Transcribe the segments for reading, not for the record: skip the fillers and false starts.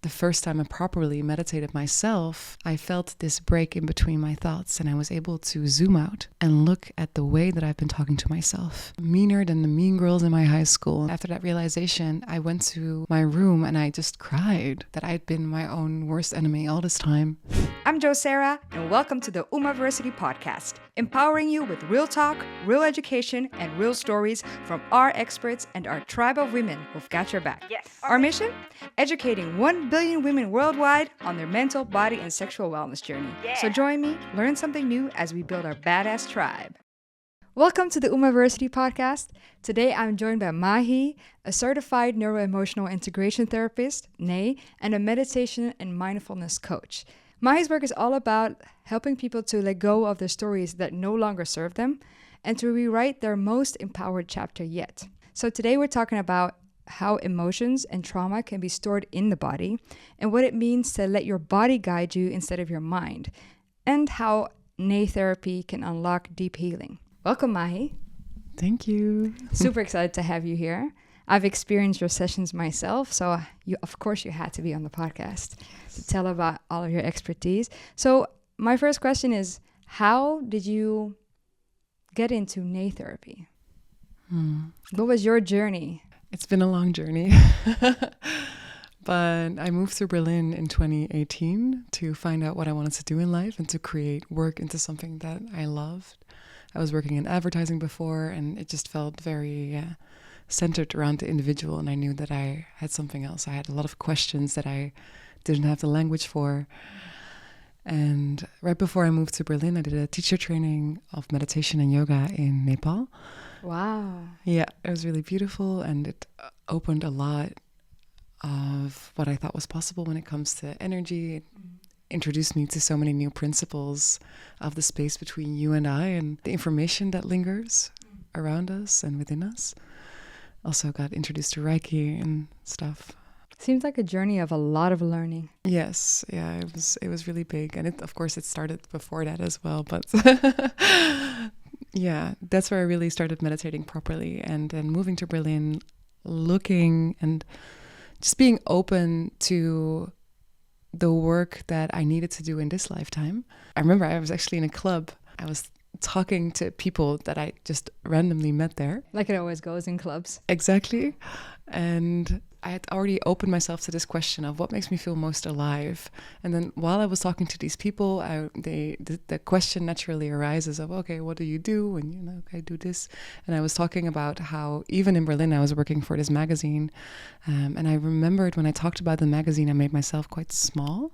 the first time I properly meditated myself, I felt this break in between my thoughts, and I was able to zoom out and look at the way that I've been talking to myself. Meaner than the mean girls in my high school. After that realization, I went to my room and I just cried that I'd been my own worst enemy all this time. I'm Jo Sarah, and welcome to the Umaversity podcast, empowering you with real talk, real education, and real stories from our experts and our tribe of women who've got your back. Yes. Our mission? Educating 1 billion women worldwide on their mental, body, and sexual wellness journey. Yeah. So join me, learn something new as we build our badass tribe. Welcome to the Umaversity podcast. Today I'm joined by Mahi, a certified Neuro-Emotional Integration Therapist, NEI, and a meditation and mindfulness coach. Mahi's work is all about helping people to let go of their stories that no longer serve them and to rewrite their most empowered chapter yet. So today we're talking about how emotions and trauma can be stored in the body and what it means to let your body guide you instead of your mind, and how NEI therapy can unlock deep healing. Welcome, Mahi. Thank you. Super excited to have you here. I've experienced your sessions myself, so of course you had to be on the podcast to tell about all of your expertise. So my first question is, how did you get into NEI therapy? What was your journey? It's been a long journey. But I moved to Berlin in 2018 to find out what I wanted to do in life and to create work into something that I loved. I was working in advertising before, and it just felt very centered around the individual, and I knew that I had something else. I had a lot of questions that I didn't have the language for. And right before I moved to Berlin, I did a teacher training of meditation and yoga in Nepal. Wow. Yeah, it was really beautiful, and it opened a lot of what I thought was possible when it comes to energy. It introduced me to so many new principles of the space between you and I and the information that lingers around us and within us. Also got introduced to Reiki and stuff. Seems like a journey of a lot of learning. Yes, yeah, it was really big, and of course it started before that as well, but yeah, that's where I really started meditating properly. And then moving to Berlin, looking and just being open to the work that I needed to do in this lifetime. I remember I was actually in a club. I was talking to people that I just randomly met there. Like it always goes in clubs. Exactly. And I had already opened myself to this question of what makes me feel most alive. And then while I was talking to these people, the question naturally arises of, okay, what do you do? And, I do this. And I was talking about how even in Berlin, I was working for this magazine. And I remembered when I talked about the magazine, I made myself quite small.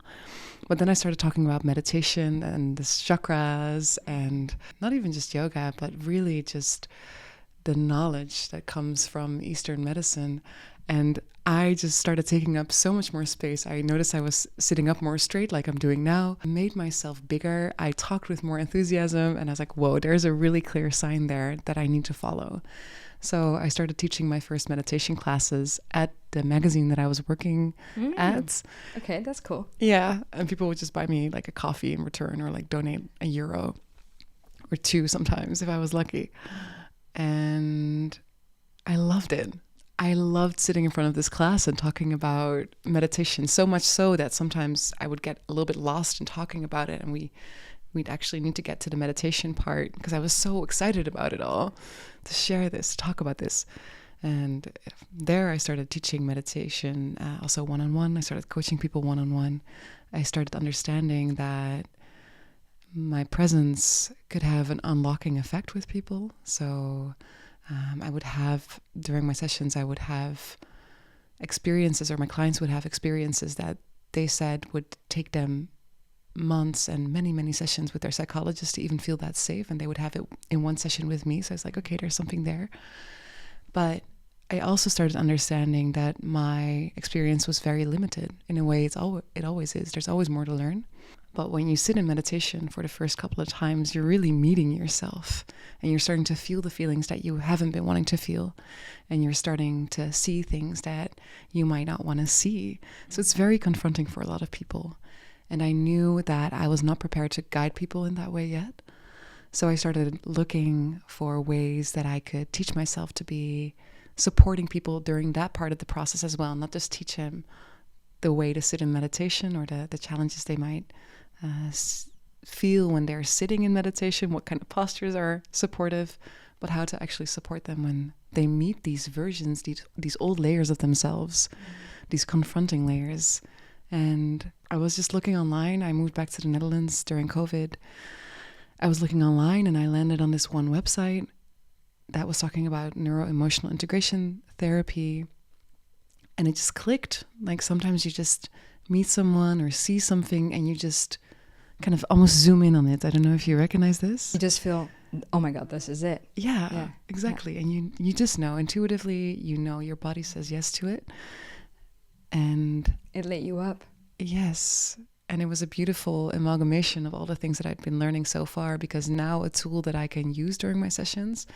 But then I started talking about meditation and the chakras, and not even just yoga, but really just the knowledge that comes from Eastern medicine. And I just started taking up so much more space. I noticed I was sitting up more straight like I'm doing now. I made myself bigger. I talked with more enthusiasm, and I was like, whoa, there's a really clear sign there that I need to follow. So I started teaching my first meditation classes at the magazine that I was working at. Okay, that's cool. Yeah, and people would just buy me like a coffee in return, or like donate €1 or 2 sometimes if I was lucky. And I loved it. I loved sitting in front of this class and talking about meditation, so much so that sometimes I would get a little bit lost in talking about it, and we'd actually need to get to the meditation part because I was so excited about it all, to share this, to talk about this. And there I started teaching meditation, also one-on-one. I started coaching people one-on-one. I started understanding that my presence could have an unlocking effect with people. So I would have, during my sessions, I would have experiences, or my clients would have experiences that they said would take them months and many, many sessions with their psychologist to even feel that safe. And they would have it in one session with me. So I was like, okay, there's something there. But I also started understanding that my experience was very limited. In a way, it always is. There's always more to learn. But when you sit in meditation for the first couple of times, you're really meeting yourself, and you're starting to feel the feelings that you haven't been wanting to feel, and you're starting to see things that you might not want to see. So it's very confronting for a lot of people. And I knew that I was not prepared to guide people in that way yet. So I started looking for ways that I could teach myself to be supporting people during that part of the process as well, not just teach them the way to sit in meditation, or the challenges they might feel when they're sitting in meditation, what kind of postures are supportive, but how to actually support them when they meet these versions, these old layers of themselves, these confronting layers. And I was just looking online. I moved back to the Netherlands during COVID. I was looking online and I landed on this one website that was talking about Neuro-Emotional Integration Therapy. And it just clicked. Like sometimes you just meet someone or see something and you just kind of almost zoom in on it. I don't know if you recognize this. You just feel, oh my God, this is it. Yeah, exactly. Yeah. And you just know intuitively, your body says yes to it. And it lit you up. Yes. And it was a beautiful amalgamation of all the things that I'd been learning so far, because now a tool that I can use during my sessions.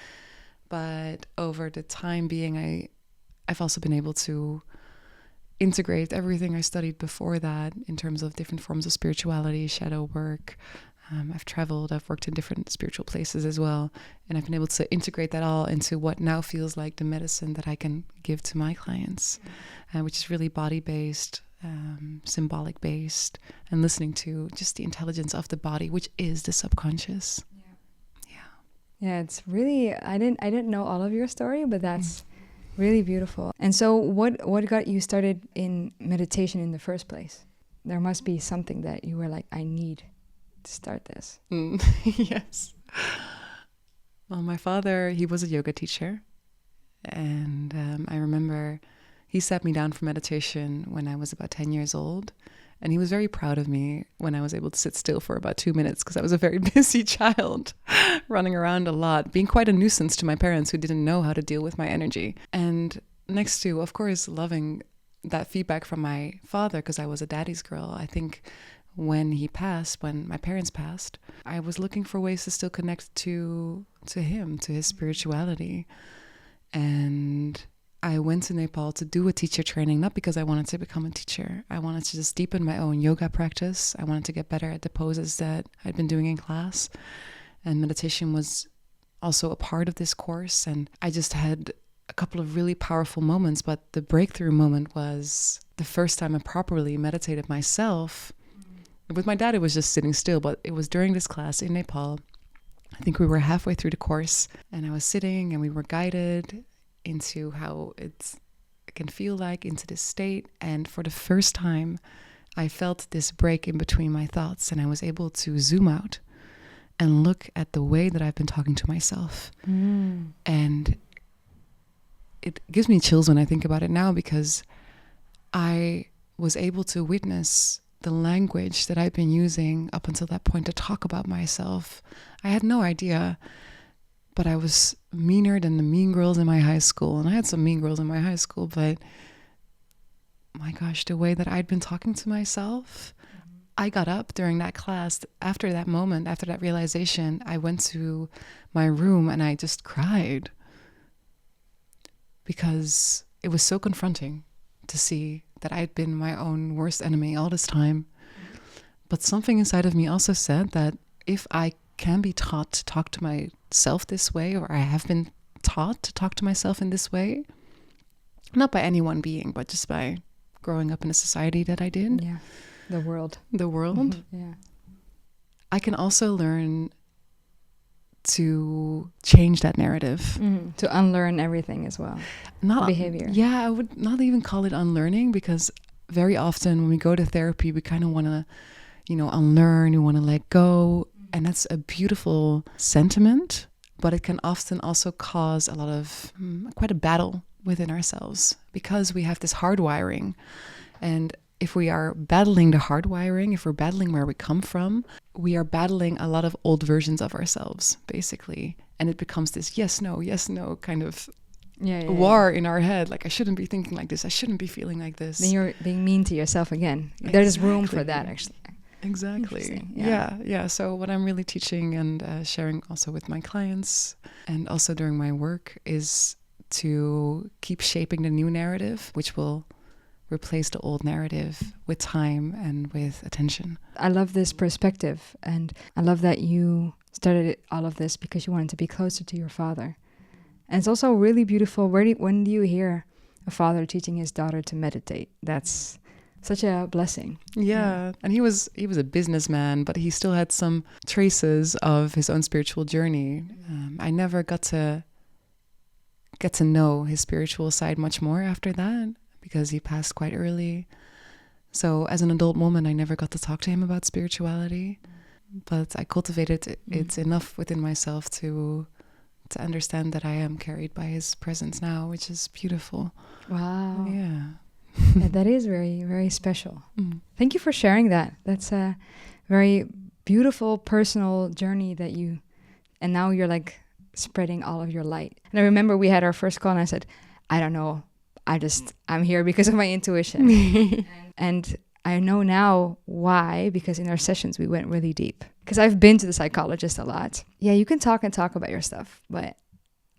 But over the time being, I've also been able to integrate everything I studied before that in terms of different forms of spirituality, shadow work. I've traveled, I've worked in different spiritual places as well. And I've been able to integrate that all into what now feels like the medicine that I can give to my clients, which is really body-based, symbolic-based, and listening to just the intelligence of the body, which is the subconscious. Yeah, it's really, I didn't know all of your story, but that's really beautiful. And so what got you started in meditation in the first place? There must be something that you were like, I need to start this. Yes. Well, my father, he was a yoga teacher. And I remember he sat me down for meditation when I was about 10 years old. And he was very proud of me when I was able to sit still for about 2 minutes, because I was a very busy child, running around a lot, being quite a nuisance to my parents who didn't know how to deal with my energy. And next to, of course, loving that feedback from my father, because I was a daddy's girl, I think when my parents passed, I was looking for ways to still connect to him, to his spirituality. And I went to Nepal to do a teacher training, not because I wanted to become a teacher. I wanted to just deepen my own yoga practice. I wanted to get better at the poses that I'd been doing in class. And meditation was also a part of this course. And I just had a couple of really powerful moments. But the breakthrough moment was the first time I properly meditated myself. With my dad, it was just sitting still. But it was during this class in Nepal. I think we were halfway through the course. And I was sitting and we were guided into how it can feel like, into this state. And for the first time, I felt this break in between my thoughts, and I was able to zoom out and look at the way that I've been talking to myself. And it gives me chills when I think about it now, because I was able to witness the language that I've been using up until that point to talk about myself. I had no idea, but I was meaner than the mean girls in my high school. And I had some mean girls in my high school, but my gosh, the way that I'd been talking to myself, I got up during that class. After that moment, after that realization, I went to my room and I just cried, because it was so confronting to see that I'd been my own worst enemy all this time. But something inside of me also said that if I can be taught to talk to myself this way, or I have been taught to talk to myself in this way, not by any one being, but just by growing up in a society that I did. Yeah, the world. Yeah. I can also learn to change that narrative. To unlearn everything as well. Not behavior. Yeah, I would not even call it unlearning, because very often when we go to therapy, we kind of want to, unlearn, we want to let go. And that's a beautiful sentiment, but it can often also cause a lot of quite a battle within ourselves, because we have this hardwiring. And if we are battling the hardwiring, if we're battling where we come from, we are battling a lot of old versions of ourselves, basically. And it becomes this yes, no kind of war in our head. Like, I shouldn't be thinking like this. I shouldn't be feeling like this. Then you're being mean to yourself again. There's room for that, actually. Exactly. Yeah. So what I'm really teaching and sharing also with my clients, and also during my work, is to keep shaping the new narrative, which will replace the old narrative with time and with attention. I love this perspective, and I love that you started all of this because you wanted to be closer to your father. And it's also really beautiful. When do you hear a father teaching his daughter to meditate? That's such a blessing. Yeah. And he was a businessman, but he still had some traces of his own spiritual journey. I never got to get to know his spiritual side much more after that because he passed quite early. So as an adult woman, I never got to talk to him about spirituality, but I cultivated it enough within myself to understand that I am carried by his presence now, which is beautiful. Wow. Yeah. That is very, very special. Thank you for sharing that. That's a very beautiful personal journey that you, and now you're like spreading all of your light. And I remember we had our first call and I said, I don't know. I'm here because of my intuition. And I know now why, because in our sessions we went really deep. Because I've been to the psychologist a lot. Yeah, you can talk about your stuff, but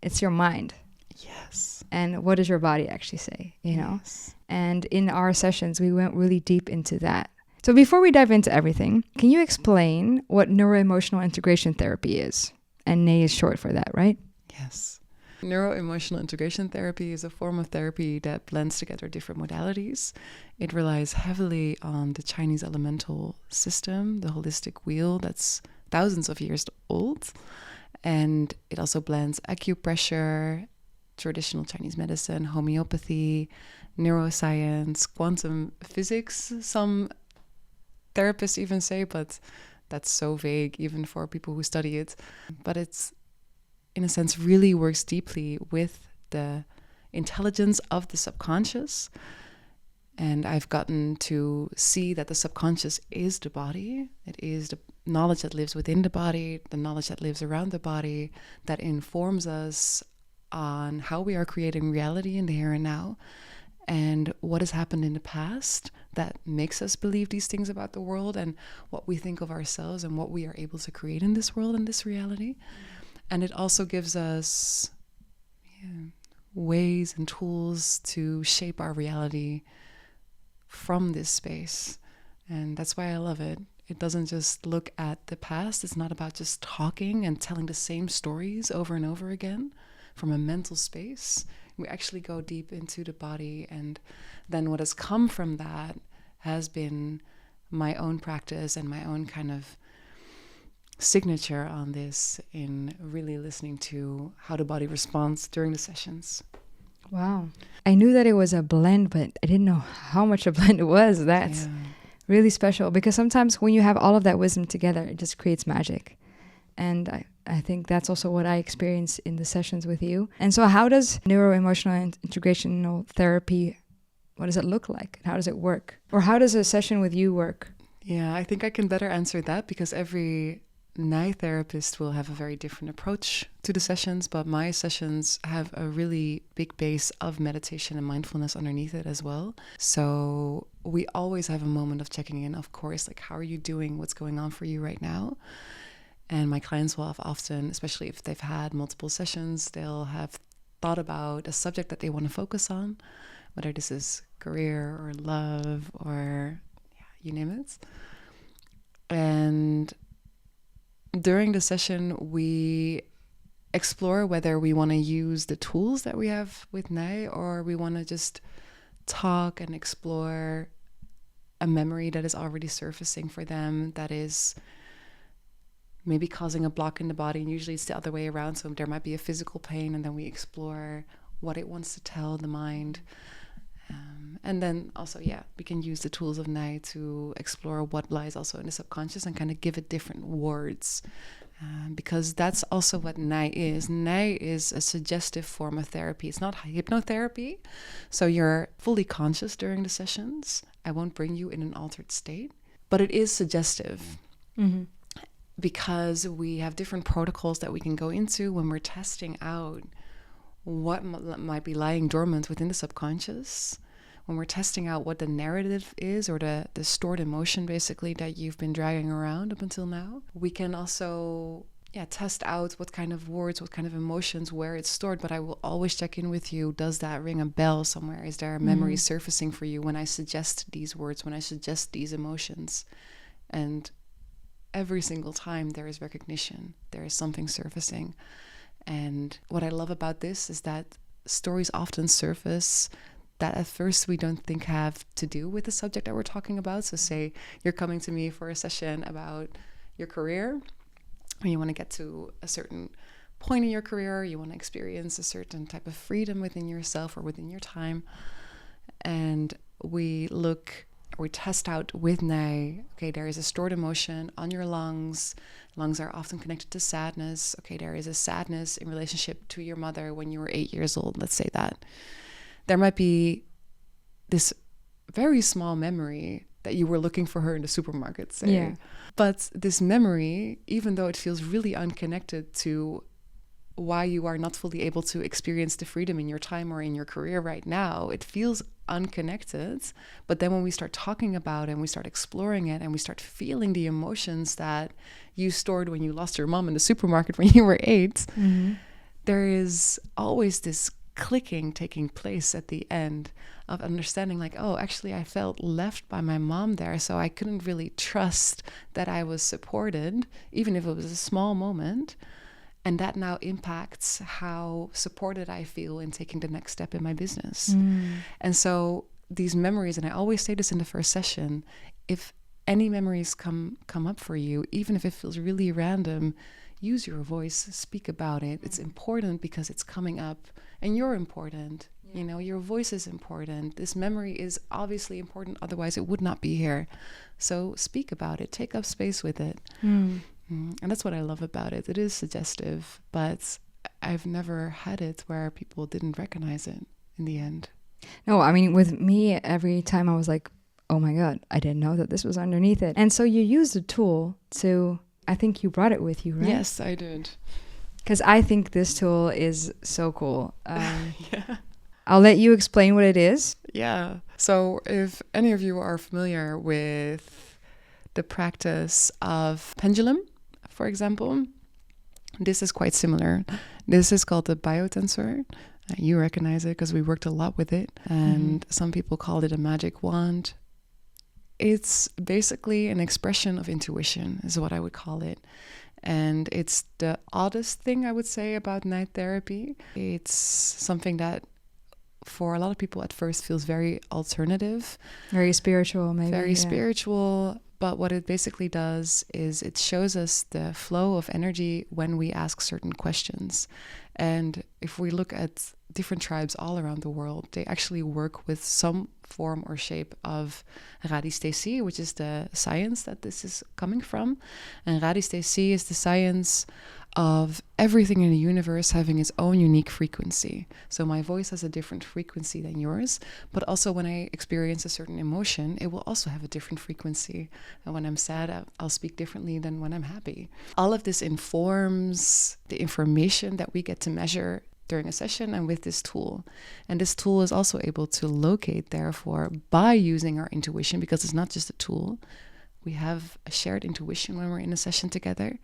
it's your mind. Yes. And what does your body actually say, you know? Yes. And in our sessions, we went really deep into that. So before we dive into everything, can you explain what Neuro-Emotional Integration Therapy is? And NE is short for that, right? Yes. Neuro-Emotional Integration Therapy is a form of therapy that blends together different modalities. It relies heavily on the Chinese elemental system, the holistic wheel that's thousands of years old. And it also blends acupressure, traditional Chinese medicine, homeopathy, neuroscience, quantum physics, some therapists even say, but that's so vague even for people who study it. But it's, in a sense, really works deeply with the intelligence of the subconscious. And I've gotten to see that the subconscious is the body. It is the knowledge that lives within the body, the knowledge that lives around the body, that informs us on how we are creating reality in the here and now, and what has happened in the past that makes us believe these things about the world and what we think of ourselves and what we are able to create in this world and this reality. And it also gives us ways and tools to shape our reality from this space. And that's why I love it. It doesn't just look at the past. It's not about just talking and telling the same stories over and over again from a mental space. We actually go deep into the body. And then what has come from that has been my own practice and my own kind of signature on this in really listening to how the body responds during the sessions. Wow. I knew that it was a blend, but I didn't know how much a blend it was. That's really special, because sometimes when you have all of that wisdom together, it just creates magic. And I think that's also what I experienced in the sessions with you. And so how does Neuro-Emotional Integrational Therapy, what does it look like? How does it work? Or how does a session with you work? Yeah, I think I can better answer that because every NI therapist will have a very different approach to the sessions, but my sessions have a really big base of meditation and mindfulness underneath it as well. So we always have a moment of checking in, of course, like how are you doing? What's going on for you right now? And my clients will have often, especially if they've had multiple sessions, they'll have thought about a subject that they want to focus on, whether this is career or love or you name it. And during the session, we explore whether we want to use the tools that we have with NI or we want to just talk and explore a memory that is already surfacing for them that is maybe causing a block in the body. And usually it's the other way around. So there might be a physical pain and then we explore what it wants to tell the mind. And then also, we can use the tools of NI to explore what lies also in the subconscious and kind of give it different words. Because that's also what NI is. NI is a suggestive form of therapy. It's not hypnotherapy. So you're fully conscious during the sessions. I won't bring you in an altered state. But it is suggestive. Mm-hmm. Because we have different protocols that we can go into when we're testing out what might be lying dormant within the subconscious, when we're testing out what the narrative is or the stored emotion basically that you've been dragging around up until now. We can also test out what kind of words, what kind of emotions, where it's stored, but I will always check in with you. Does that ring a bell somewhere? Is there a memory surfacing for you when I suggest these words, when I suggest these emotions? And every single time there is recognition, there is something surfacing. And what I love about this is that stories often surface that at first we don't think have to do with the subject that we're talking about. So say you're coming to me for a session about your career, and you want to get to a certain point in your career, you want to experience a certain type of freedom within yourself or within your time. And we test out with Nay, okay, there is a stored emotion on your lungs. Lungs are often connected to sadness. Okay, there is a sadness in relationship to your mother when you were 8 years old, let's say that. There might be this very small memory that you were looking for her in the supermarket, say. Yeah. But this memory, even though it feels really unconnected to why you are not fully able to experience the freedom in your time or in your career right now, it feels unconnected. But then when we start talking about it and we start exploring it and we start feeling the emotions that you stored when you lost your mom in the supermarket when you were 8, there is always this clicking taking place at the end of understanding, like, oh, actually I felt left by my mom there, so I couldn't really trust that I was supported, even if it was a small moment. And that now impacts how supported I feel in taking the next step in my business. And so these memories, and I always say this in the first session, if any memories come up for you, even if it feels really random, use your voice, speak about it. It's important because it's coming up and you're important. You know, your voice is important. This memory is obviously important. Otherwise, it would not be here. So speak about it. Take up space with it. And that's what I love about it. It is suggestive, but I've never had it where people didn't recognize it in the end. No, I mean, with me, every time I was like, oh my God, I didn't know that this was underneath it. And so you used the tool to, I think you brought it with you, right? Yes, I did. Because I think this tool is so cool. Yeah. I'll let you explain what it is. Yeah. So if any of you are familiar with the practice of pendulum, for example, this is quite similar. This is called the Biotensor. You recognize it because we worked a lot with it. And some people called it a magic wand. It's basically an expression of intuition, is what I would call it. And it's the oddest thing I would say about night therapy. It's something that for a lot of people at first feels very alternative. Very spiritual, maybe. Very spiritual. But what it basically does is it shows us the flow of energy when we ask certain questions. And if we look at different tribes all around the world, they actually work with some form or shape of radisthesie, which is the science that this is coming from. And radisthesie is the science of everything in the universe having its own unique frequency. So my voice has a different frequency than yours, but also when I experience a certain emotion, it will also have a different frequency. And when I'm sad, I'll speak differently than when I'm happy. All of this informs the information that we get to measure during a session and with this tool. And this tool is also able to locate, therefore, by using our intuition, because it's not just a tool. We have a shared intuition when we're in a session together.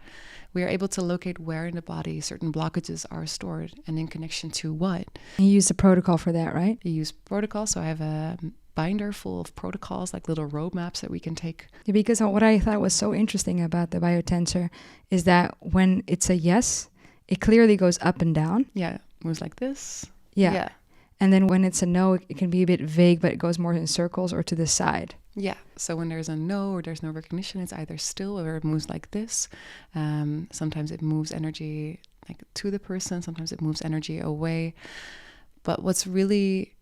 We are able to locate where in the body certain blockages are stored and in connection to what. You use the protocol for that, right? You use protocol. So I have a binder full of protocols, like little roadmaps that we can take. Yeah, because what I thought was so interesting about the Biotensor is that when it's a yes, it clearly goes up and down. Yeah, it moves like this. Yeah. And then when it's a no, it can be a bit vague, but it goes more in circles or to the side. Yeah. So when there's a no or there's no recognition, it's either still or it moves like this. Sometimes it moves energy like to the person. Sometimes it moves energy away. But what's really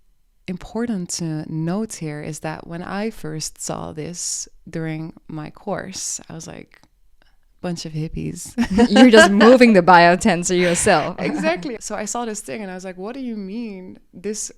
important to note here is that when I first saw this during my course, I was like, bunch of hippies. You're just moving the Biotensor yourself. Exactly. So I saw this thing and I was like, what do you mean this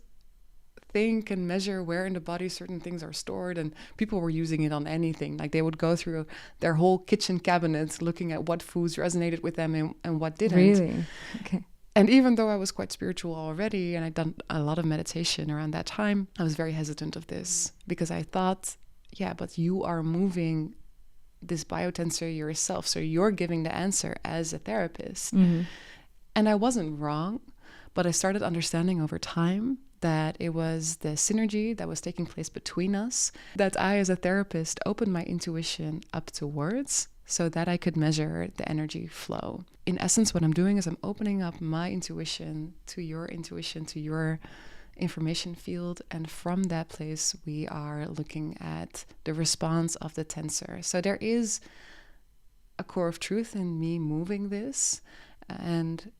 thing can measure where in the body certain things are stored? And people were using it on anything. Like they would go through their whole kitchen cabinets looking at what foods resonated with them and what didn't. Really? Okay. And even though I was quite spiritual already and I'd done a lot of meditation around that time, I was very hesitant of this because I thought, yeah, but you are moving this Biotensor yourself. So you're giving the answer as a therapist. Mm-hmm. And I wasn't wrong, but I started understanding over time that it was the synergy that was taking place between us, that I as a therapist opened my intuition up to words so that I could measure the energy flow. In essence, what I'm doing is I'm opening up my intuition, to your information field, and from that place we are looking at the response of the tensor. So there is a core of truth in me moving this, and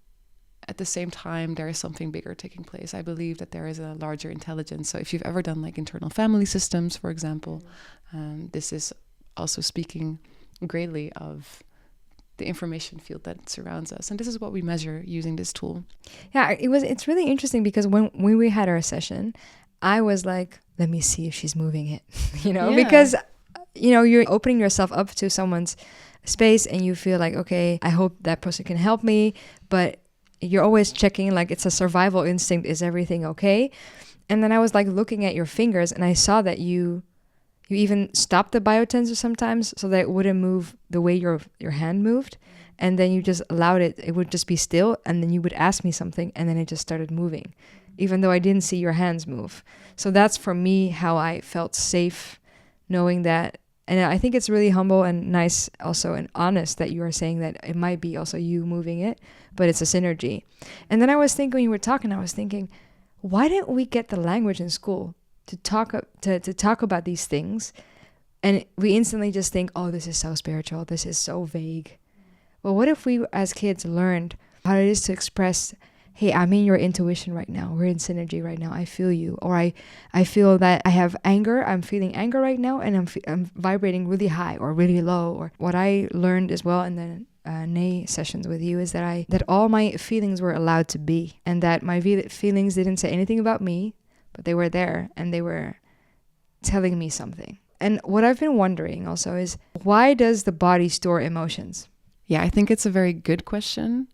at the same time there is something bigger taking place. I believe that there is a larger intelligence. So if you've ever done like internal family systems, for example, this is also speaking greatly of the information field that surrounds us, and this is what we measure using this tool. Yeah, it's really interesting because when we had our session, I was like, let me see if she's moving it, because you're opening yourself up to someone's space and you feel like, okay, I hope that person can help me, but you're always checking, like, it's a survival instinct, is everything okay? And then I was like looking at your fingers and I saw that you even stopped the biotensor sometimes so that it wouldn't move the way your hand moved. And then you just allowed it would just be still. And then you would ask me something and then it just started moving, even though I didn't see your hands move. So that's for me how I felt safe knowing that. And I think it's really humble and nice also and honest that you are saying that it might be also you moving it, but it's a synergy. And then I was thinking, when you were talking, I was thinking, why didn't we get the language in school to talk about these things? And we instantly just think, oh, this is so spiritual, this is so vague. Well, what if we as kids learned how it is to express, hey, I'm in your intuition right now, we're in synergy right now, I feel you, or I feel that I have anger, I'm feeling anger right now, and I'm vibrating really high or really low. Or what I learned as well in the Nay sessions with you is that all my feelings were allowed to be, and that my feelings didn't say anything about me, but they were there and they were telling me something. And what I've been wondering also is, why does the body store emotions? Yeah, I think it's a very good question.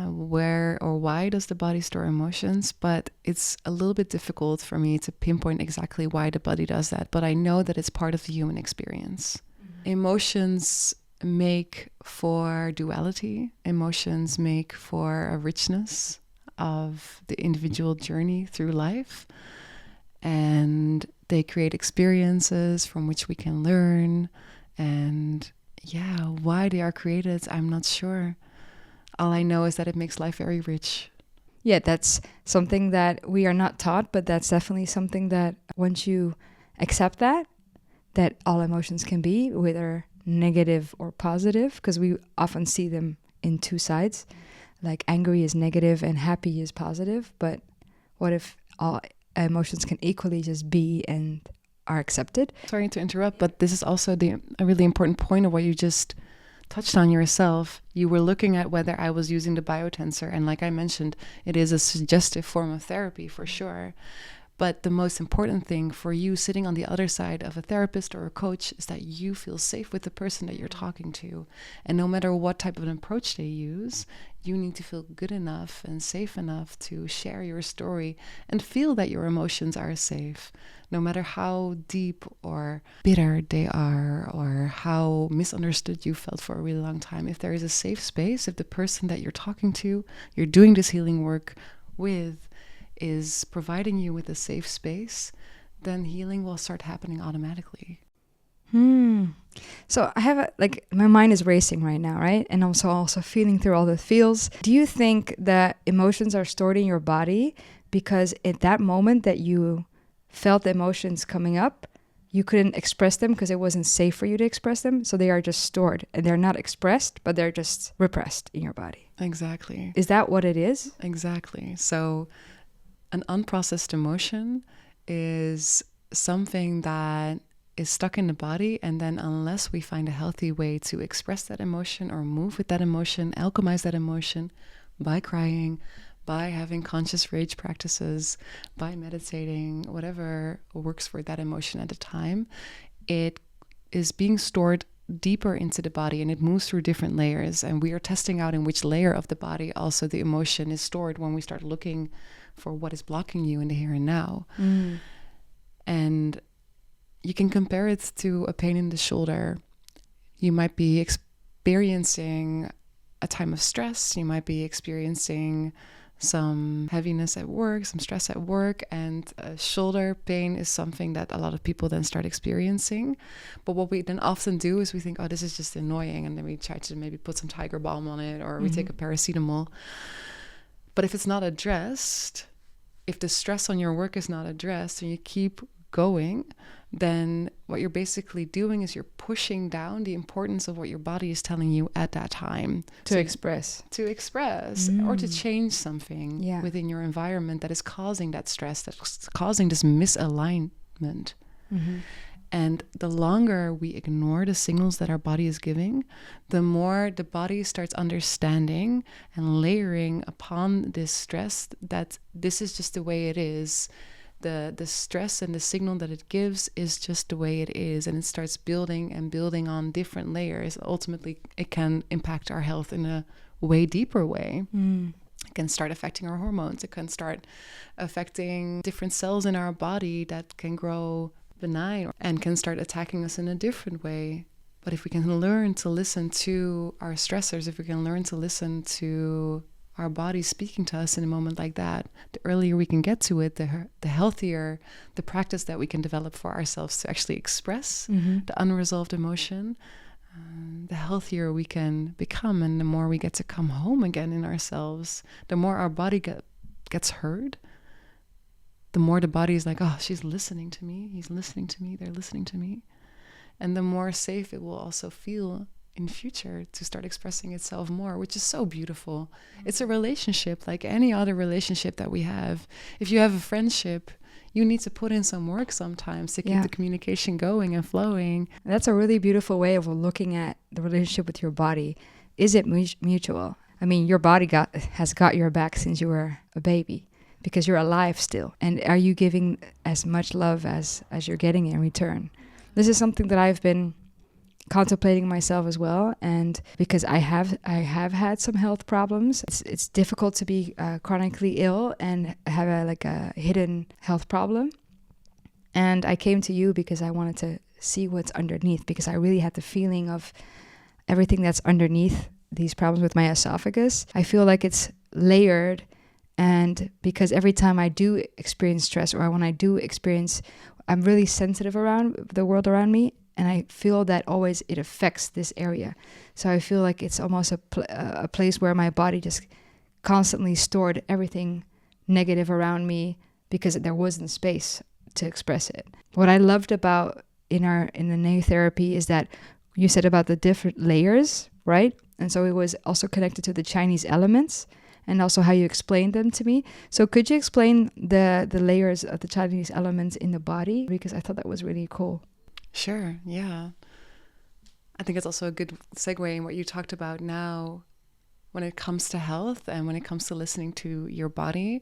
Where or why does the body store emotions? But it's a little bit difficult for me to pinpoint exactly why the body does that. But I know that it's part of the human experience. Mm-hmm. Emotions make for duality. Emotions make for a richness of the individual journey through life. And they create experiences from which we can learn. And yeah, why they are created, I'm not sure. All I know is that it makes life very rich. Yeah, that's something that we are not taught, but that's definitely something that once you accept that all emotions can be, whether negative or positive, because we often see them in two sides. Like angry is negative and happy is positive. But what if all emotions can equally just be and are accepted? Sorry to interrupt, but this is also a really important point of what you just touched on yourself. You were looking at whether I was using the biotensor, and like I mentioned, it is a suggestive form of therapy for sure. But the most important thing for you sitting on the other side of a therapist or a coach is that you feel safe with the person that you're talking to. And no matter what type of an approach they use, you need to feel good enough and safe enough to share your story and feel that your emotions are safe, no matter how deep or bitter they are or how misunderstood you felt for a really long time. If there is a safe space, if the person that you're talking to, you're doing this healing work with, is providing you with a safe space, then healing will start happening automatically. So I have my mind is racing right now, right? And I'm also feeling through all the feels. Do you think that emotions are stored in your body because at that moment that you felt the emotions coming up, you couldn't express them because it wasn't safe for you to express them? So they are just stored and they're not expressed, but they're just repressed in your body. Exactly. Is that what it is? Exactly. So an unprocessed emotion is something that is stuck in the body, and then unless we find a healthy way to express that emotion or move with that emotion, alchemize that emotion by crying, by having conscious rage practices, by meditating, whatever works for that emotion at the time, it is being stored deeper into the body and it moves through different layers. And we are testing out in which layer of the body also the emotion is stored when we start looking for what is blocking you in the here and now. And you can compare it to a pain in the shoulder. You might be experiencing a time of stress. You might be experiencing some heaviness at work, some stress at work, and shoulder pain is something that a lot of people then start experiencing. But what we then often do is we think, oh, this is just annoying, and then we try to maybe put some Tiger Balm on it, or we take a paracetamol. But if it's not addressed, if the stress on your work is not addressed and you keep going, then what you're basically doing is you're pushing down the importance of what your body is telling you at that time To express. Or to change something Yeah. within your environment that is causing that stress, that's causing this misalignment. And the longer we ignore the signals that our body is giving, the more the body starts understanding and layering upon this stress that this is just the way it is. The stress and the signal that it gives is just the way it is. And it starts building and building on different layers. Ultimately, it can impact our health in a way deeper way. It can start affecting our hormones. It can start affecting different cells in our body that can grow benign and can start attacking us in a different way. But if we can learn to listen to our stressors, if we can learn to listen to our body speaking to us in a moment like that, the earlier we can get to it, the healthier the practice that we can develop for ourselves to actually express the unresolved emotion, the healthier we can become. And the more we get to come home again in ourselves, the more our body gets heard, the more the body is like, oh, she's listening to me, he's listening to me, they're listening to me. And the more safe it will also feel in future to start expressing itself more, which is so beautiful. It's a relationship like any other relationship that we have. If you have a friendship, you need to put in some work sometimes to keep the communication going and flowing. That's a really beautiful way of looking at the relationship with your body. Is it mutual? I mean, your body has got your back since you were a baby, because you're alive still. And are you giving as much love as you're getting in return? This is something that I've been contemplating myself as well, and because I have had some health problems, it's difficult to be chronically ill and have a hidden health problem. And I came to you because I wanted to see what's underneath, because I really had the feeling of everything that's underneath these problems with my esophagus. I feel like it's layered, and because every time I do experience stress, or when I do experience, I'm really sensitive around the world around me, and I feel that always it affects this area. So I feel like it's almost a place where my body just constantly stored everything negative around me because there wasn't space to express it. What I loved about in the Neuro therapy is that you said about the different layers, right? And so it was also connected to the Chinese elements, and also how you explained them to me. So could you explain the layers of the Chinese elements in the body? Because I thought that was really cool. Sure, yeah. I think it's also a good segue in what you talked about now when it comes to health and when it comes to listening to your body.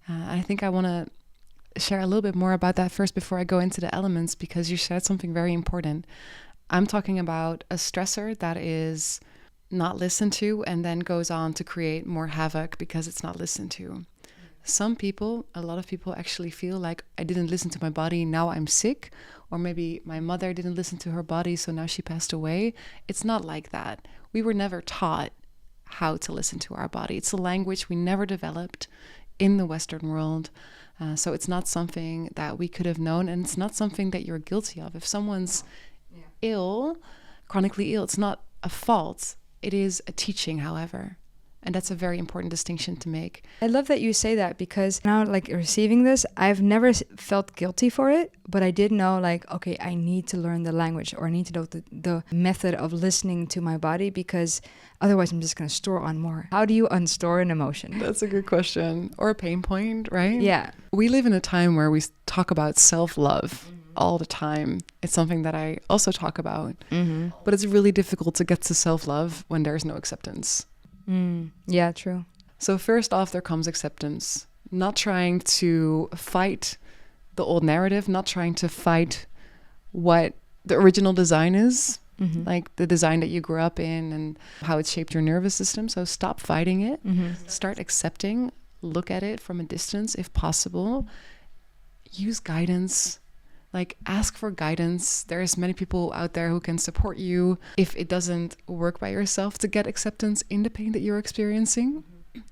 I think I want to share a little bit more about that first before I go into the elements, because you said something very important. I'm talking about a stressor that is not listened to and then goes on to create more havoc because it's not listened to. Some people, a lot of people actually feel like, I didn't listen to my body, now I'm sick. Or maybe my mother didn't listen to her body, so now she passed away. It's not like that. We were never taught how to listen to our body. It's a language we never developed in the Western world. So it's not something that we could have known, and it's not something that you're guilty of. If someone's ill, chronically ill, it's not a fault. It is a teaching, however. And that's a very important distinction to make. I love that you say that, because now, like, receiving this, I've never felt guilty for it, but I did know, like, okay, I need to learn the language, or I need to know the method of listening to my body, because otherwise I'm just going to store on more. How do you unstore an emotion? That's a good question. Or a pain point, right? Yeah. We live in a time where we talk about self-love all the time. It's something that I also talk about. But it's really difficult to get to self-love when there's no acceptance. Yeah, true. So first off, there comes acceptance. Not trying to fight the old narrative, not trying to fight what the original design is, like the design that you grew up in and how it shaped your nervous system. So stop fighting it. Start accepting. Look at it from a distance if possible. Use guidance. Like, ask for guidance. There's many people out there who can support you if it doesn't work by yourself to get acceptance in the pain that you're experiencing.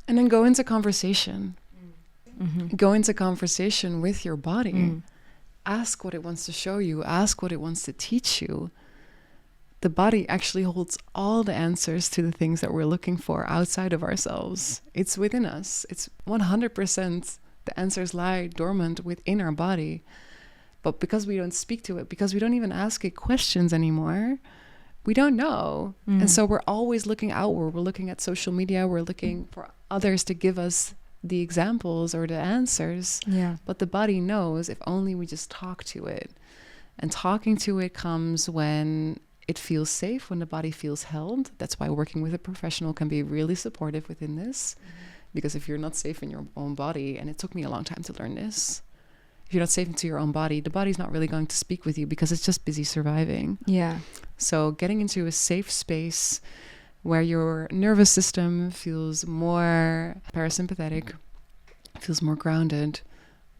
And then go into conversation. Go into conversation with your body. Ask what it wants to show you. Ask what it wants to teach you. The body actually holds all the answers to the things that we're looking for outside of ourselves. It's within us. It's 100% The answers lie dormant within our body. But because we don't speak to it, because we don't even ask it questions anymore, we don't know. And so we're always looking outward. We're looking at social media. We're looking for others to give us the examples or the answers. Yeah. But the body knows if only we just talk to it. And talking to it comes when it feels safe, when the body feels held. That's why working with a professional can be really supportive within this. Because if you're not safe in your own body, and it took me a long time to learn this, if you're not safe into your own body, the body's not really going to speak with you because it's just busy surviving. Yeah. So getting into a safe space where your nervous system feels more parasympathetic, feels more grounded,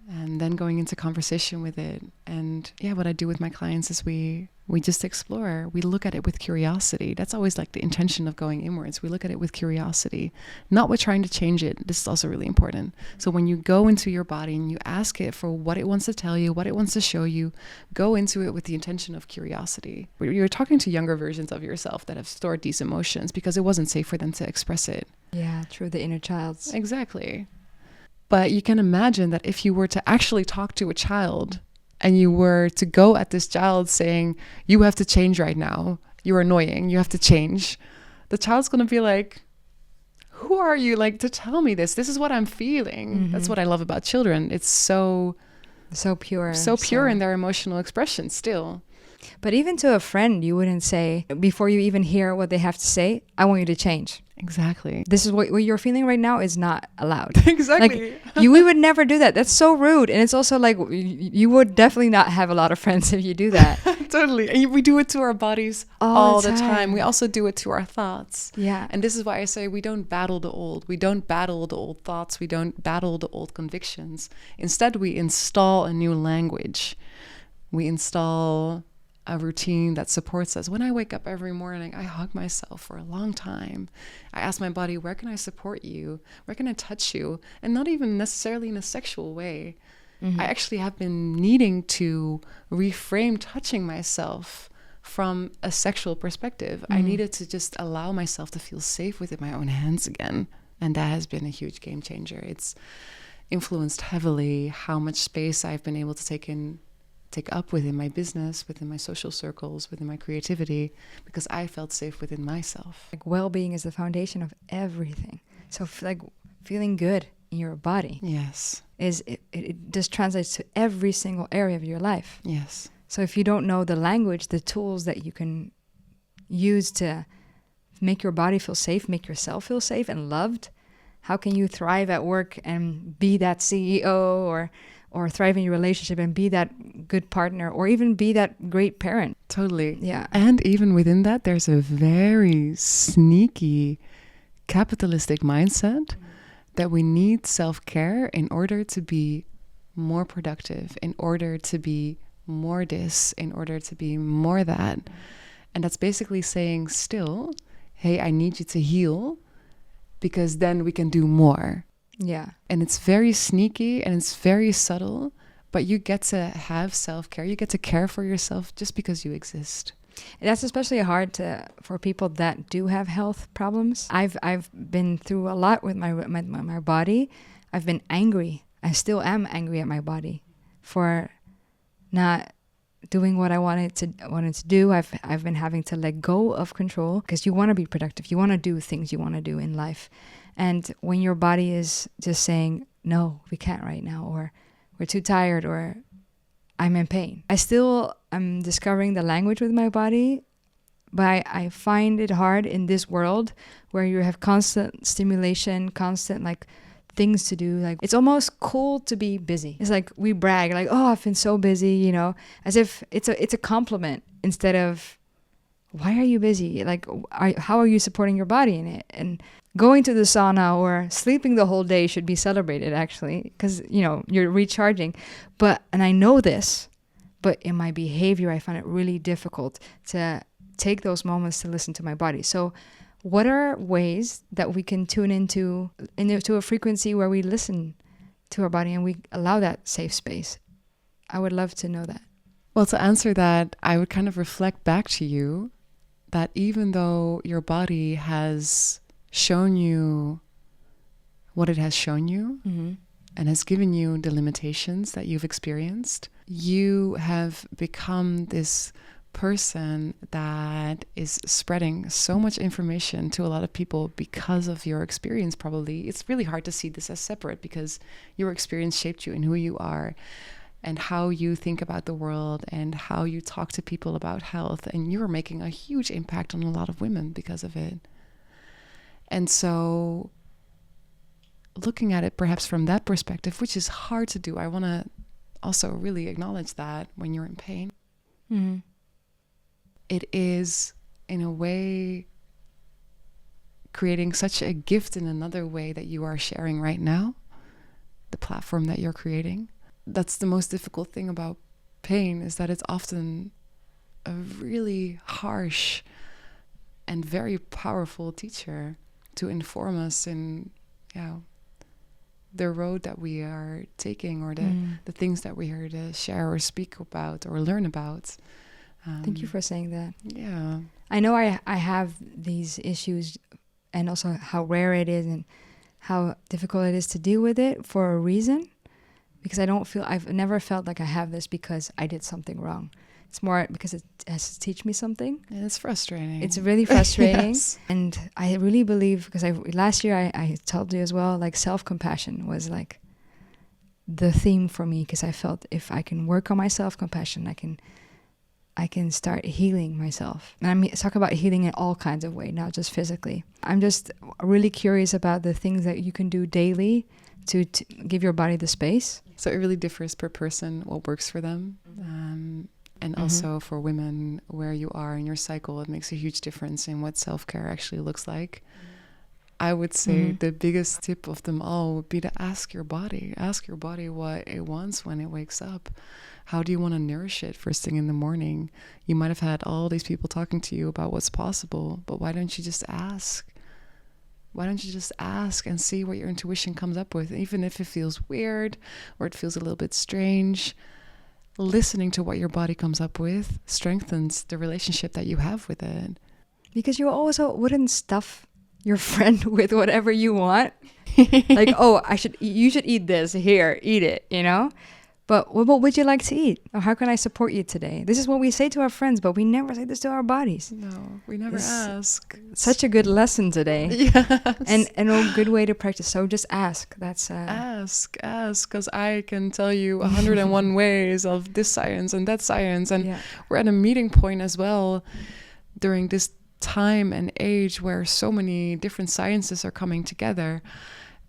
and then going into conversation with it. And yeah, what I do with my clients is we just explore. We look at it with curiosity. That's always like the intention of going inwards. We look at it with curiosity, not with trying to change it. This is also really important. So when you go into your body and you ask it for what it wants to tell you, what it wants to show you, go into it with the intention of curiosity. You're talking to younger versions of yourself that have stored these emotions because it wasn't safe for them to express it. Yeah, through the inner child's. Exactly. But you can imagine that if you were to actually talk to a child and you were to go at this child saying, you have to change right now, you're annoying, you have to change, the child's going to be like, who are you like to tell me this? This is what I'm feeling. That's what I love about children. It's so pure. So pure in their emotional expression still. But even to a friend, you wouldn't say, before you even hear what they have to say, I want you to change. Exactly. This is what you're feeling right now is not allowed. Exactly. Like, we would never do that. That's so rude. And it's also like, you would definitely not have a lot of friends if you do that. Totally. And we do it to our bodies all the time. We also do it to our thoughts. Yeah. And this is why I say we don't battle the old. We don't battle the old thoughts. We don't battle the old convictions. Instead, we install a new language. We install a routine that supports us. When I wake up every morning, I hug myself for a long time. I ask my body, where can I support you? Where can I touch you? And not even necessarily in a sexual way. I actually have been needing to reframe touching myself from a sexual perspective. I needed to just allow myself to feel safe within my own hands again. And that has been a huge game changer. It's influenced heavily how much space I've been able to take up within my business, within my social circles, within my creativity, because I felt safe within myself. Like, well-being is the foundation of everything. So like feeling good in your body. Yes. It just translates to every single area of your life. Yes. So if you don't know the language, the tools that you can use to make your body feel safe, make yourself feel safe and loved, how can you thrive at work and be that CEO or thrive in your relationship and be that good partner or even be that great parent? Totally. Yeah. And even within that, there's a very sneaky capitalistic mindset that we need self-care in order to be more productive, in order to be more this, in order to be more that. And that's basically saying still, hey, I need you to heal because then we can do more. Yeah. And it's very sneaky and it's very subtle, but you get to have self-care. You get to care for yourself just because you exist. That's especially hard for people that do have health problems. I've been through a lot with my body. I've been angry. I still am angry at my body for not doing what I wanted to do. I've been having to let go of control because you want to be productive. You want to do things you want to do in life. And when your body is just saying, no, we can't right now, or we're too tired, or I'm in pain. I'm discovering the language with my body, but I find it hard in this world where you have constant stimulation, constant like things to do. Like, it's almost cool to be busy. It's like we brag, like, oh, I've been so busy, as if it's a compliment instead of, why are you busy? Like, how are you supporting your body in it? And going to the sauna or sleeping the whole day should be celebrated, actually, because, you're recharging. And I know this, but in my behavior, I find it really difficult to take those moments to listen to my body. So what are ways that we can tune into a frequency where we listen to our body and we allow that safe space? I would love to know that. Well, to answer that, I would kind of reflect back to you that even though your body has shown you what it has shown you, and has given you the limitations that you've experienced, you have become this person that is spreading so much information to a lot of people because of your experience. Probably it's really hard to see this as separate, because your experience shaped you and who you are and how you think about the world and how you talk to people about health, and you're making a huge impact on a lot of women because of it. And so looking at it perhaps from that perspective, which is hard to do, I want to also really acknowledge that when you're in pain, it is in a way creating such a gift in another way that you are sharing right now, the platform that you're creating. That's the most difficult thing about pain, is that it's often a really harsh and very powerful teacher to inform us in the road that we are taking, or the things that we are to share or speak about or learn about. Thank you for saying that. Yeah. I know I have these issues, and also how rare it is and how difficult it is to deal with it for a reason, because I've never felt like I have this because I did something wrong. It's more because it has to teach me something. And it's frustrating. It's really frustrating. Yes. And I really believe, because last year I told you as well, like self-compassion was like the theme for me, because I felt if I can work on my self-compassion, I can start healing myself. And I mean, talk about healing in all kinds of ways, not just physically. I'm just really curious about the things that you can do daily to give your body the space. So it really differs per person what works for them. And also for women, where you are in your cycle, it makes a huge difference in what self-care actually looks like. I would say the biggest tip of them all would be to ask your body what it wants when it wakes up. How do you want to nourish it first thing in the morning? You might have had all these people talking to you about what's possible, but why don't you just ask? Why don't you just ask and see what your intuition comes up with? Even if it feels weird or it feels a little bit strange, listening to what your body comes up with strengthens the relationship that you have with it. Because you also wouldn't stuff your friend with whatever you want. Like, you should eat this, here, eat it, But what would you like to eat? Or how can I support you today? This is what we say to our friends, but we never say this to our bodies. No, we never ask. Such a good lesson today. Yes. And a good way to practice. So just ask. That's Ask, because I can tell you 101 ways of this science and that science. And we're at a meeting point as well during this time and age where so many different sciences are coming together.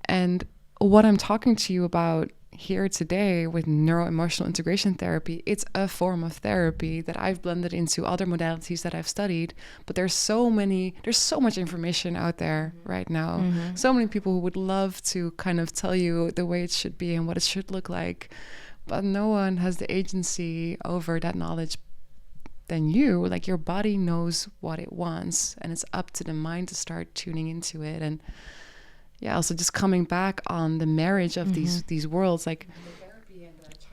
And what I'm talking to you about here today with Neuro-Emotional Integration Therapy, it's a form of therapy that I've blended into other modalities that I've studied. But there's so much information out there right now. So many people who would love to kind of tell you the way it should be and what it should look like. But no one has the agency over that knowledge than you. Like, your body knows what it wants, and it's up to the mind to start tuning into it. And also just coming back on the marriage of these worlds, like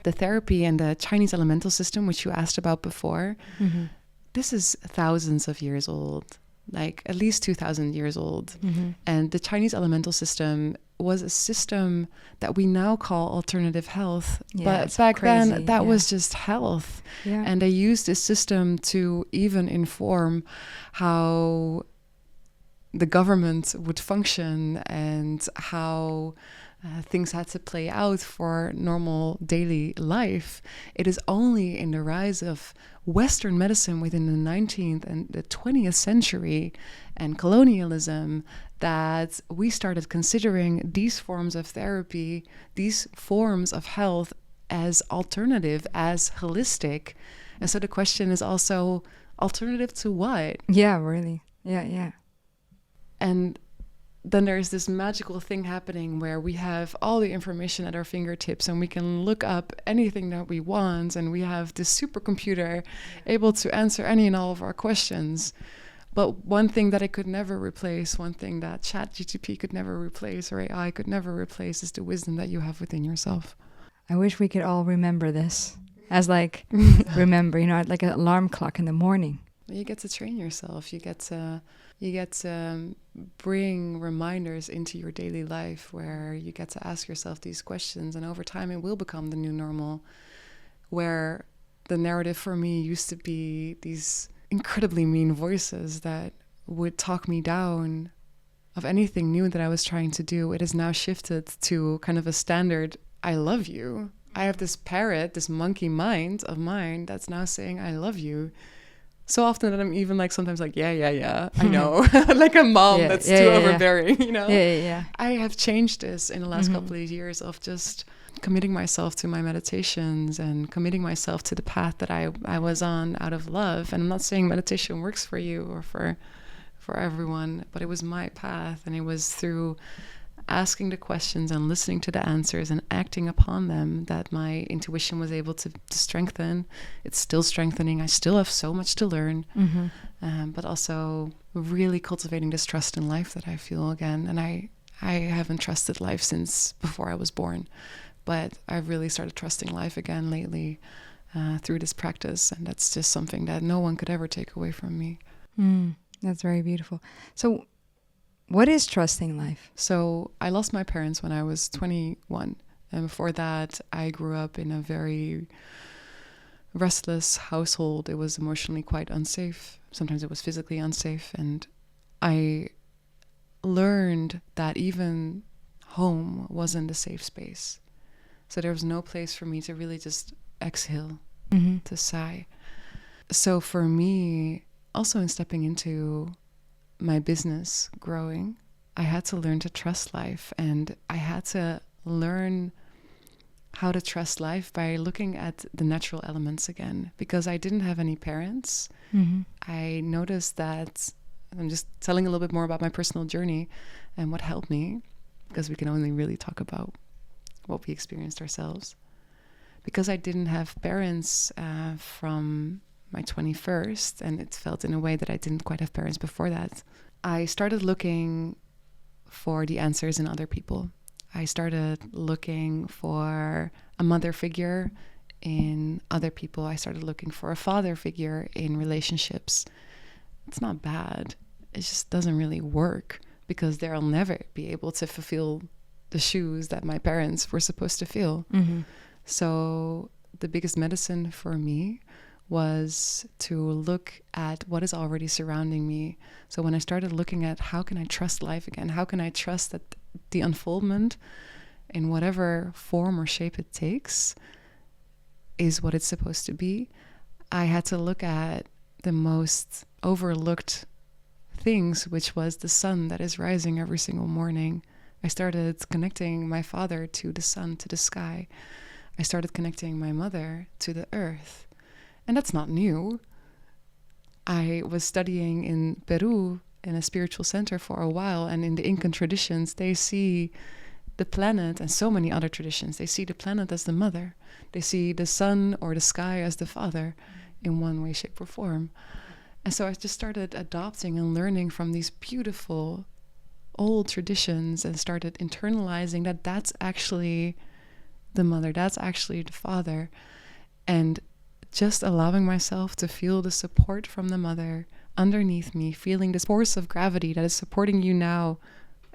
the therapy and the Chinese elemental system, which you asked about before. This is thousands of years old, like at least 2,000 years old. And the Chinese elemental system was a system that we now call alternative health. But back then, that was just health. And they used this system to even inform how the government would function and how things had to play out for normal daily life. It is only in the rise of Western medicine within the 19th and the 20th century and colonialism that we started considering these forms of therapy, these forms of health, as alternative, as holistic. And so the question is also, alternative to what? Yeah, really. Yeah. And then there's this magical thing happening where we have all the information at our fingertips and we can look up anything that we want, and we have this supercomputer able to answer any and all of our questions. But one thing that it could never replace, one thing that ChatGPT could never replace, or AI could never replace, is the wisdom that you have within yourself. I wish we could all remember this as remember, like an alarm clock in the morning. You get to train yourself. You get to bring reminders into your daily life where you get to ask yourself these questions, and over time it will become the new normal, where the narrative for me used to be these incredibly mean voices that would talk me down of anything new that I was trying to do. It has now shifted to kind of a standard, I love you. I have this parrot, this monkey mind of mine that's now saying, I love you. So often that I'm even like sometimes like, yeah, I know. Like a mom that's too overbearing, you know? Yeah. I have changed this in the last couple of years of just committing myself to my meditations and committing myself to the path that I was on out of love. And I'm not saying meditation works for you or for everyone, but it was my path, and it was through asking the questions and listening to the answers and acting upon them that my intuition was able to strengthen. It's still strengthening. I still have so much to learn, but also really cultivating this trust in life that I feel again. And I haven't trusted life since before I was born, but I've really started trusting life again lately through this practice. And that's just something that no one could ever take away from me. That's very beautiful. So what is trusting life? So I lost my parents when I was 21. And before that, I grew up in a very restless household. It was emotionally quite unsafe. Sometimes it was physically unsafe. And I learned that even home wasn't a safe space. So there was no place for me to really just exhale, to sigh. So for me, also in stepping into my business growing, I had to learn to trust life, and I had to learn how to trust life by looking at the natural elements again, because I didn't have any parents. I noticed that I'm just telling a little bit more about my personal journey and what helped me, because we can only really talk about what we experienced ourselves. Because I didn't have parents from my 21st, and it felt in a way that I didn't quite have parents before that, I started looking for the answers in other people. I started looking for a mother figure in other people. I started looking for a father figure in relationships. It's not bad. It just doesn't really work, because they'll never be able to fulfill the shoes that my parents were supposed to fill. So the biggest medicine for me was to look at what is already surrounding me. So when I started looking at how can I trust life again, how can I trust that the unfoldment in whatever form or shape it takes is what it's supposed to be, I had to look at the most overlooked things, which was the sun that is rising every single morning. I started connecting my father to the sun, to the sky. I started connecting my mother to the earth. And that's not new. I was studying in Peru in a spiritual center for a while, and in the Incan traditions, they see the planet, and so many other traditions, they see the planet as the mother. They see the sun or the sky as the father in one way, shape, or form. And so I just started adopting and learning from these beautiful old traditions and started internalizing that that's actually the mother, that's actually the father. And just allowing myself to feel the support from the mother underneath me, feeling this force of gravity that is supporting you now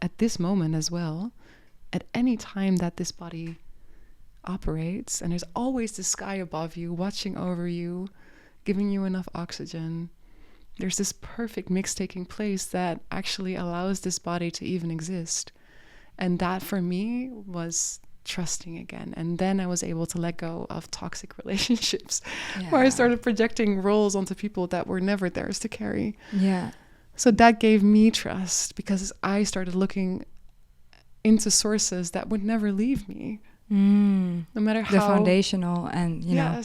at this moment as well, at any time that this body operates. And there's always the sky above you, watching over you, giving you enough oxygen. There's this perfect mix taking place that actually allows this body to even exist. And that for me was trusting again. And then I was able to let go of toxic relationships where I started projecting roles onto people that were never theirs to carry. So that gave me trust, because I started looking into sources that would never leave me. No matter how... The foundational and, you know...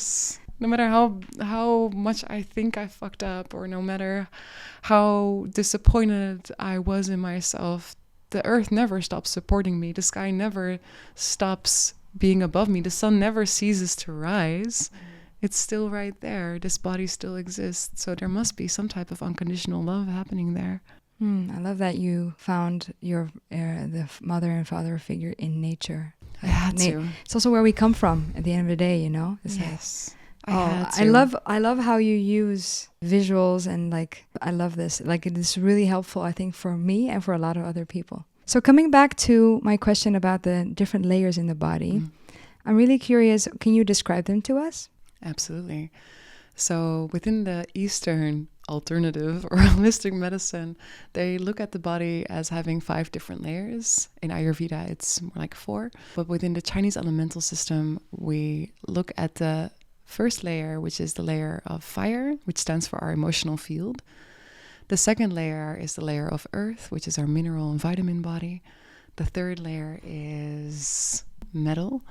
No matter how much I think I fucked up, or no matter how disappointed I was in myself, the earth never stops supporting me. The sky never stops being above me. The sun never ceases to rise. It's still right there. This body still exists. So there must be some type of unconditional love happening there. I love that you found your the mother and father figure in nature. I had to. It's also where we come from at the end of the day, you know? It's yes. I love how you use visuals, and like I love this. Like it is really helpful, I think, for me and for a lot of other people. So coming back to my question about the different layers in the body, I'm really curious, can you describe them to us? Absolutely. So within the Eastern alternative or holistic medicine, they look at the body as having 5 different layers. In Ayurveda, it's more like 4. But within the Chinese elemental system, we look at the first layer, which is the layer of fire, which stands for our emotional field. The second layer is the layer of earth, which is our mineral and vitamin body. The third layer is metal,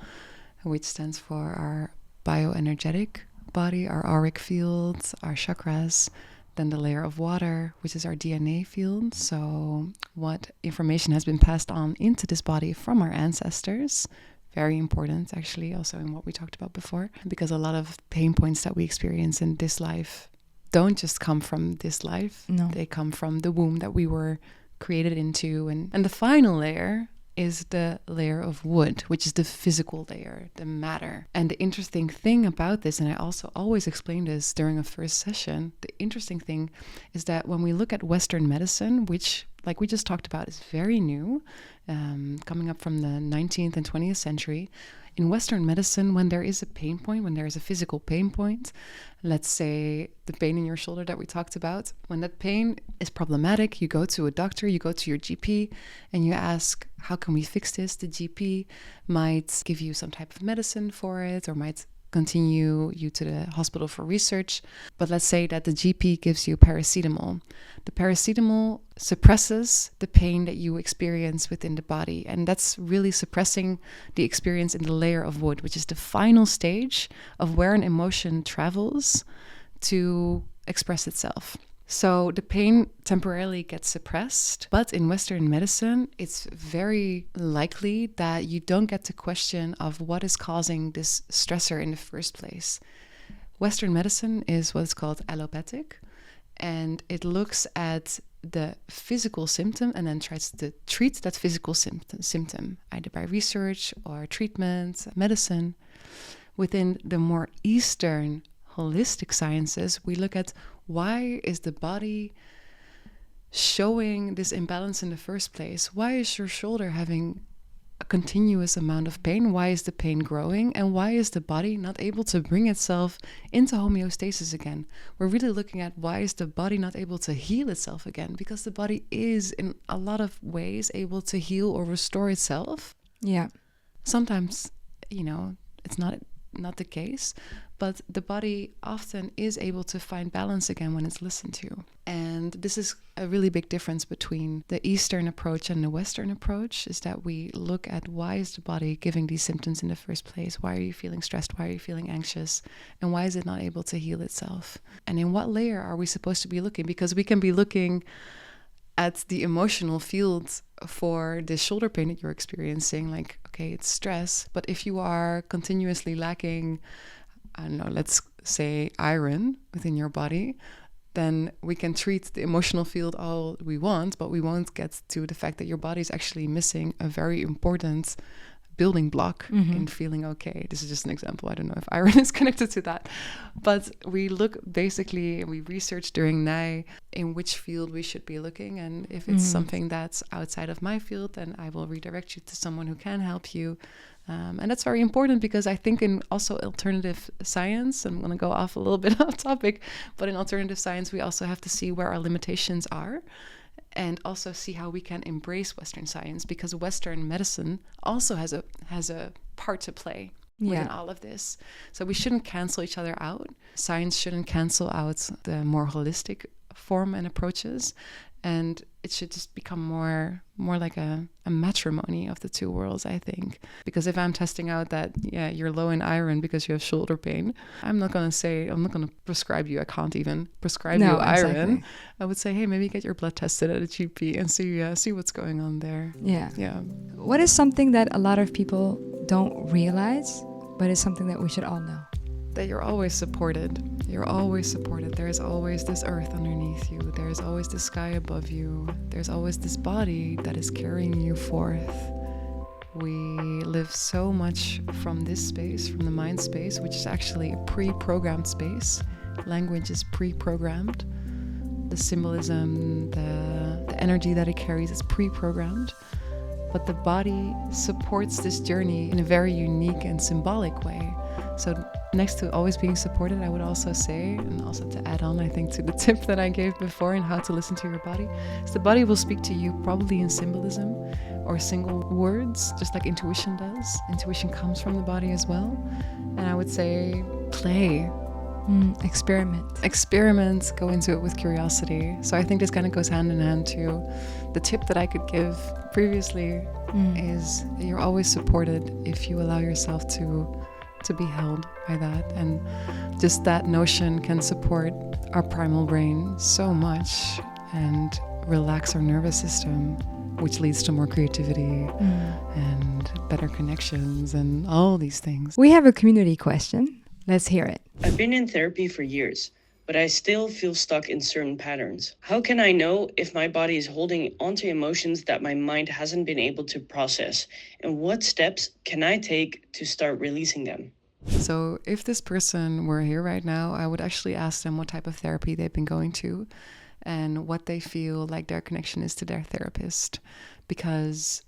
which stands for our bioenergetic body, our auric fields, our chakras. Then the layer of water, which is our DNA field. So what information has been passed on into this body from our ancestors. Very important, actually, also in what we talked about before, because a lot of pain points that we experience in this life don't just come from this life. No. They come from the womb that we were created into. And the final layer is the layer of wood, which is the physical layer, the matter. And the interesting thing about this, and I also always explain this during a first session, the interesting thing is that when we look at Western medicine, which, like we just talked about, is very new, coming up from the 19th and 20th century, in Western medicine, when there is a pain point, when there is a physical pain point, let's say the pain in your shoulder that we talked about, when that pain is problematic, you go to a doctor, you go to your GP, and you ask, how can we fix this? The GP might give you some type of medicine for it, or might continue you to the hospital for research. But let's say that the GP gives you paracetamol. The paracetamol suppresses the pain that you experience within the body. And that's really suppressing the experience in the layer of wood, which is the final stage of where an emotion travels to express itself. So the pain temporarily gets suppressed, but in Western medicine, it's very likely that you don't get to question of what is causing this stressor in the first place. Western medicine is what's called allopathic, and it looks at the physical symptom and then tries to treat that physical symptom, either by research or treatment, medicine. Within the more Eastern holistic sciences, we look at why is the body showing this imbalance in the first place? Why is your shoulder having a continuous amount of pain? Why is the pain growing? And why is the body not able to bring itself into homeostasis again? We're really looking at why is the body not able to heal itself again? Because the body is in a lot of ways able to heal or restore itself. Yeah. Sometimes, it's not the case, but the body often is able to find balance again when it's listened to. And this is a really big difference between the Eastern approach and the Western approach, is that we look at why is the body giving these symptoms in the first place? Why are you feeling stressed? Why are you feeling anxious? And why is it not able to heal itself? And in what layer are we supposed to be looking? Because we can be looking at the emotional field for the shoulder pain that you're experiencing, like, okay, it's stress. But if you are continuously lacking, I don't know, let's say iron within your body, then we can treat the emotional field all we want, but we won't get to the fact that your body is actually missing a very important building block in feeling okay. This is just an example. I don't know if iron is connected to that. But we research during NAI in which field we should be looking. And if it's something that's outside of my field, then I will redirect you to someone who can help you. And that's very important because I think in also alternative science, I'm going to go off a little bit off topic, but in alternative science, we also have to see where our limitations are. And also see how we can embrace Western science, because Western medicine also has a part to play within all of this. So we shouldn't cancel each other out. Science shouldn't cancel out the more holistic form and approaches. And it should just become more like a matrimony of the two worlds, I think. Because if I'm testing out that, you're low in iron because you have shoulder pain, I'm not going to prescribe you. I can't even prescribe you iron. Exactly. I would say, hey, maybe get your blood tested at a GP and see what's going on there. Yeah. Yeah. What is something that a lot of people don't realize, but it's something that we should all know? That you're always supported. You're always supported. There is always this earth underneath you. There is always the sky above you. There's always this body that is carrying you forth we live so much from this space, from the mind space, which is actually a pre-programmed space. Language is pre-programmed. The symbolism, the energy that it carries is pre-programmed. But the body supports this journey in a very unique and symbolic way. So next to always being supported, I would also say, and also to add on, I think, to the tip that I gave before in how to listen to your body, is the body will speak to you probably in symbolism or single words, just like intuition does. Intuition comes from the body as well. And I would say play. Experiment, go into it with curiosity. So I think this kind of goes hand in hand to the tip that I could give previously is you're always supported if you allow yourself to be held by that. And just that notion can support our primal brain so much and relax our nervous system, which leads to more creativity and better connections and all these things. We have a community question. Let's hear it. I've been in therapy for years, but I still feel stuck in certain patterns. How can I know if my body is holding onto emotions that my mind hasn't been able to process? And what steps can I take to start releasing them? So if this person were here right now, I would actually ask them what type of therapy they've been going to and what they feel like their connection is to their therapist. Because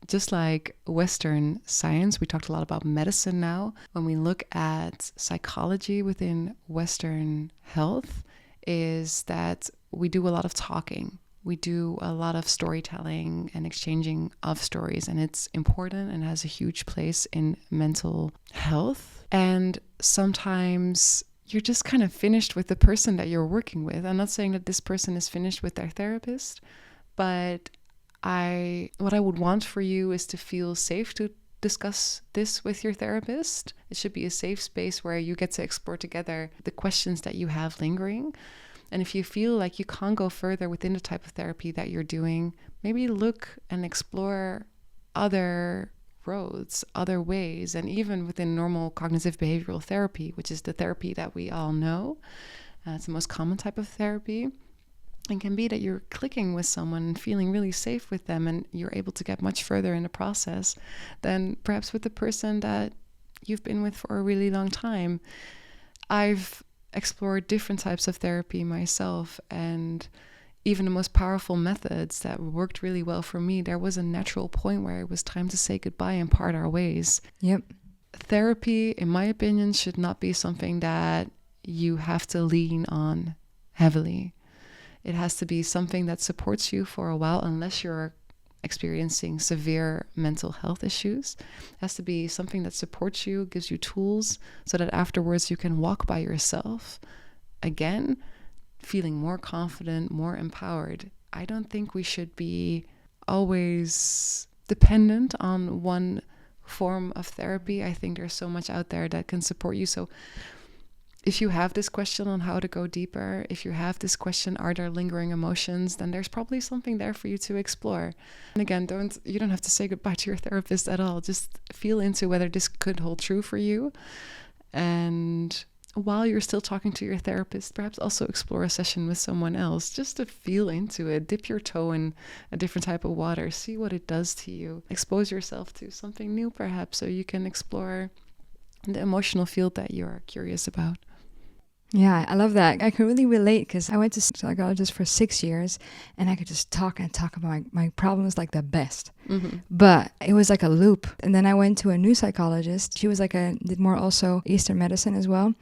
just like Western science, we talked a lot about medicine now. When we look at psychology within Western health, is that we do a lot of talking. We do a lot of storytelling and exchanging of stories, and it's important and has a huge place in mental health. And sometimes you're just kind of finished with the person that you're working with. I'm not saying that this person is finished with their therapist, but what I would want for you is to feel safe to discuss this with your therapist. It should be a safe space where you get to explore together the questions that you have lingering. And if you feel like you can't go further within the type of therapy that you're doing, maybe look and explore other roads, other ways, and even within normal cognitive behavioral therapy, which is the therapy that we all know. It's the most common type of therapy. It can be that you're clicking with someone and feeling really safe with them, and you're able to get much further in the process than perhaps with the person that you've been with for a really long time. I've explored different types of therapy myself, and even the most powerful methods that worked really well for me, there was a natural point where it was time to say goodbye and part our ways. Yep. Therapy, in my opinion, should not be something that you have to lean on heavily. It has to be something that supports you for a while, unless you're experiencing severe mental health issues. It has to be something that supports you, gives you tools, so that afterwards you can walk by yourself again, feeling more confident, more empowered. I don't think we should be always dependent on one form of therapy. I think there's so much out there that can support you. So if you have this question on how to go deeper, if you have this question, are there lingering emotions, then there's probably something there for you to explore. And again, you don't have to say goodbye to your therapist at all. Just feel into whether this could hold true for you. And while you're still talking to your therapist, perhaps also explore a session with someone else, just to feel into it. Dip your toe in a different type of water. See what it does to you. Expose yourself to something new, perhaps, so you can explore the emotional field that you're curious about. Yeah, I love that. I can really relate because I went to psychologist for 6 years and I could just talk about my problems like the best. Mm-hmm. But it was like a loop. And then I went to a new psychologist. She was did more also Eastern medicine as well.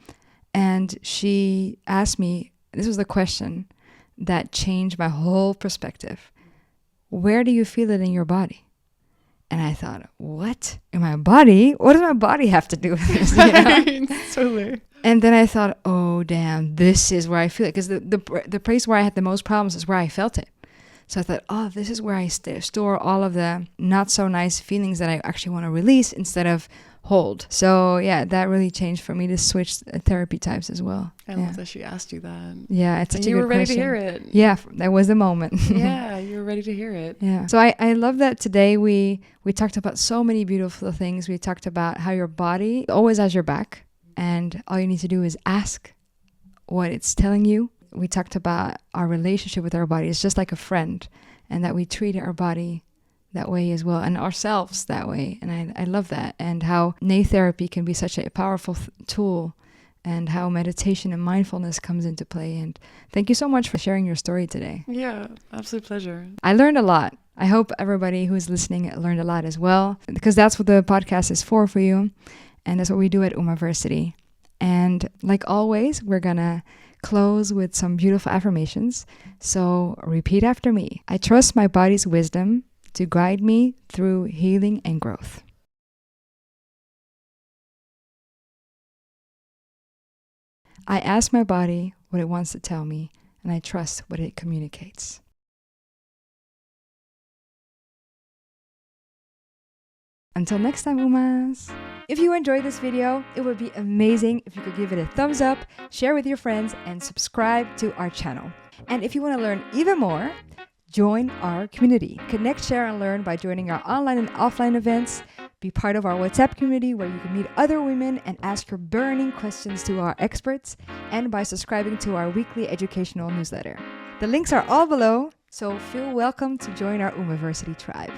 And she asked me, this was the question that changed my whole perspective. Where do you feel it in your body? And I thought, what? In my body? What does my body have to do with this? You know? Totally. And then I thought, oh, damn, this is where I feel it. Because the place where I had the most problems is where I felt it. So I thought, oh, this is where I store all of the not so nice feelings that I actually want to release instead of hold. So yeah, that really changed for me to switch therapy types as well. I love that she asked you that. Yeah, it's such a good question. You were ready to hear it. Yeah, that was the moment. Yeah, you were ready to hear it. Yeah. So I love that today we talked about so many beautiful things. We talked about how your body always has your back, and all you need to do is ask what it's telling you. We talked about our relationship with our body. It's just like a friend, and that we treat our body that way as well, and ourselves that way. And I love that, and how NA therapy can be such a powerful tool, and how meditation and mindfulness comes into play. And thank you so much for sharing your story today. Yeah, absolute pleasure. I learned a lot. I hope everybody who's listening learned a lot as well, because that's what the podcast is for you. And that's what we do at Umaversity. And like always, we're going to close with some beautiful affirmations. So repeat after me. I trust my body's wisdom to guide me through healing and growth. I ask my body what it wants to tell me, and I trust what it communicates. Until next time, Umas! If you enjoyed this video, it would be amazing if you could give it a thumbs up, share with your friends, and subscribe to our channel. And if you want to learn even more, join our community. Connect, share, and learn by joining our online and offline events. Be part of our WhatsApp community where you can meet other women and ask your burning questions to our experts, and by subscribing to our weekly educational newsletter. The links are all below, so feel welcome to join our Umaversity tribe.